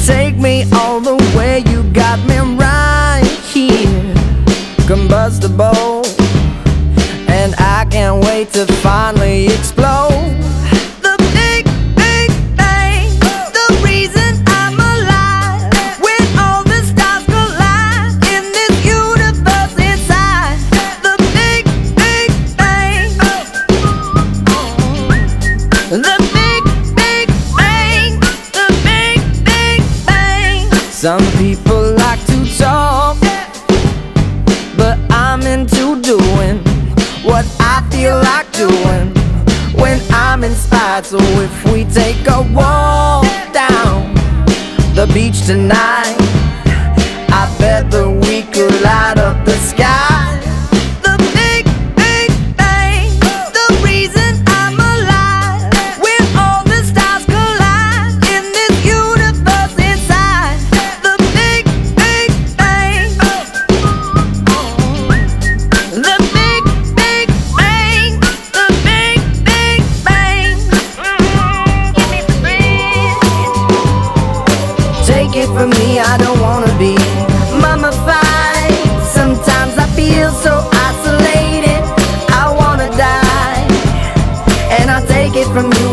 Take me all the way, you got me right here, combustible, and I can't wait to finally explode. The big, big bang, the reason I'm alive. When all the stars collide in this universe inside. The big, big bang, the big, big bang, the big, big bang. Some people like to talk, but I'm into doing what I feel like doing when I'm inspired. So if we take a walk down the beach tonight, I bet that we could light up the sky. The big, big bang, the reason I'm alive. When all the stars collide in this universe inside. The big, big bang, the big, big bang, the big, big bang. Give me the breeze. Take it from me, I don't wanna be mummified. Sometimes I feel so isolated, I wanna die. And I'll take it from you